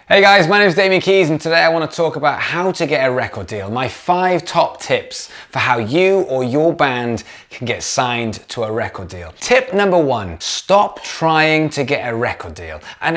Hey guys, my name is Damien Keys and today I want to talk about how to get a record deal. My 5 top tips for how you or your band can get signed to a record deal. Tip number 1, stop trying to get a record deal. I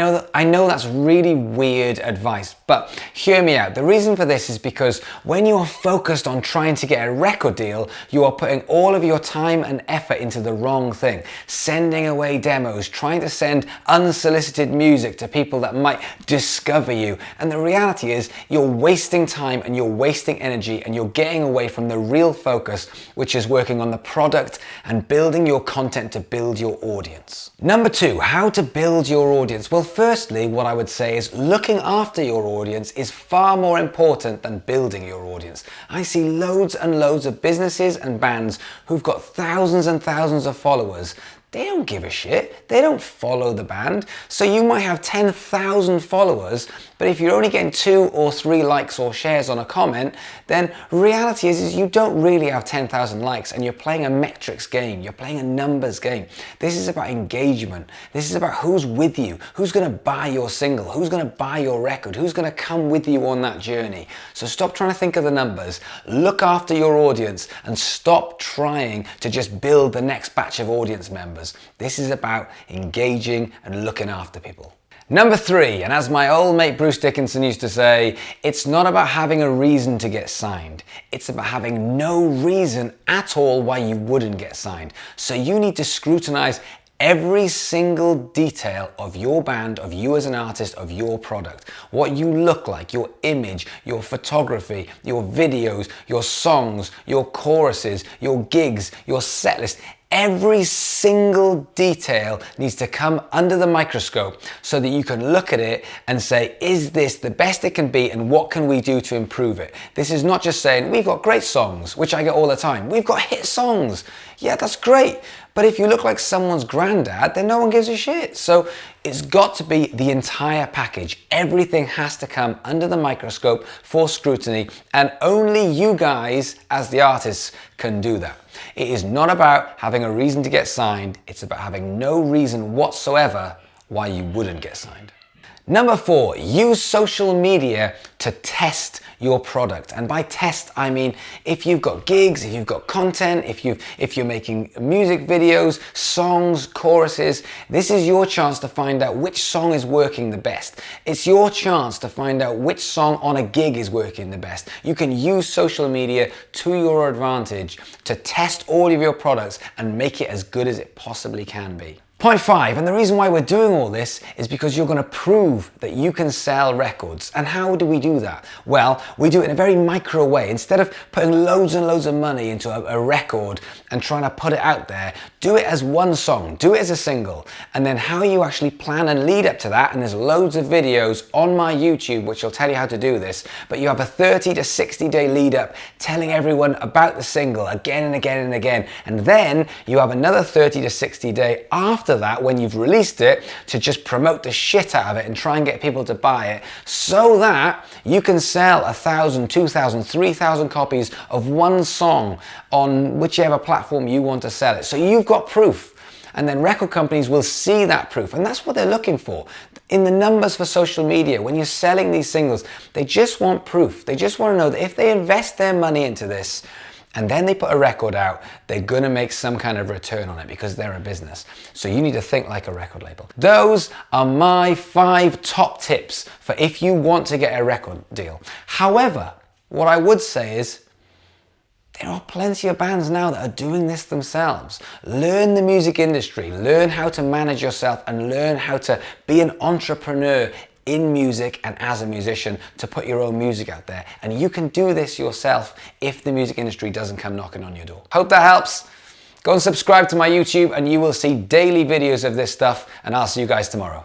know that's really weird advice, but hear me out. The reason for this is because when you are focused on trying to get a record deal, you are putting all of your time and effort into the wrong thing. Sending away demos, trying to send unsolicited music to people that might discover you, and the reality is you're wasting time and you're wasting energy and you're getting away from the real focus, which is working on the product and building your content to build your audience. Number 2, how to build your audience. Well, firstly, what I would say is looking after your audience is far more important than building your audience. I see loads and loads of businesses and bands who've got thousands and thousands of followers. They don't give a shit. They don't follow the band. So you might have 10,000 followers, but if you're only getting 2 or 3 likes or shares on a comment, then reality is you don't really have 10,000 likes and you're playing a metrics game. You're playing a numbers game. This is about engagement. This is about who's with you, who's going to buy your single, who's going to buy your record, who's going to come with you on that journey. So stop trying to think of the numbers. Look after your audience and stop trying to just build the next batch of audience members. This is about engaging and looking after people. Number 3, and as my old mate Bruce Dickinson used to say, it's not about having a reason to get signed. It's about having no reason at all why you wouldn't get signed. So you need to scrutinize every single detail of your band, of you as an artist, of your product. What you look like, your image, your photography, your videos, your songs, your choruses, your gigs, your set list. Every single detail needs to come under the microscope so that you can look at it and say, is this the best it can be and what can we do to improve it? This is not just saying, we've got great songs, which I get all the time. We've got hit songs. Yeah, that's great. But if you look like someone's granddad, then no one gives a shit. So it's got to be the entire package. Everything has to come under the microscope for scrutiny, and only you guys as the artists can do that. It is not about having a reason to get signed. It's about having no reason whatsoever why you wouldn't get signed. Number 4, use social media to test your product. And by test, I mean if you've got gigs, if you've got content, if you're making music videos, songs, choruses, this is your chance to find out which song is working the best. It's your chance to find out which song on a gig is working the best. You can use social media to your advantage to test all of your products and make it as good as it possibly can be. Point 5, and the reason why we're doing all this is because you're going to prove that you can sell records. And how do we do that? Well, we do it in a very micro way. Instead of putting loads and loads of money into a record and trying to put it out there, do it as one song, do it as a single. And then how you actually plan and lead up to that, and there's loads of videos on my YouTube which will tell you how to do this, but you have a 30 to 60 day lead up telling everyone about the single again and again and again. And then you have another 30 to 60 day after that, when you've released it, to just promote the shit out of it and try and get people to buy it so that you can sell 1,000, 2,000, 3,000 copies of one song on whichever platform you want to sell it. So you've got proof, and then record companies will see that proof, and that's what they're looking for. In the numbers for social media, when you're selling these singles, they just want proof. They just want to know that if they invest their money into this, and then they put a record out, they're gonna make some kind of return on it because they're a business. So you need to think like a record label. Those are my 5 top tips for if you want to get a record deal. However, what I would say is, there are plenty of bands now that are doing this themselves. Learn the music industry, learn how to manage yourself, and learn how to be an entrepreneur in music and as a musician to put your own music out there. And you can do this yourself if the music industry doesn't come knocking on your door. Hope that helps. Go and subscribe to my YouTube and you will see daily videos of this stuff, and I'll see you guys tomorrow.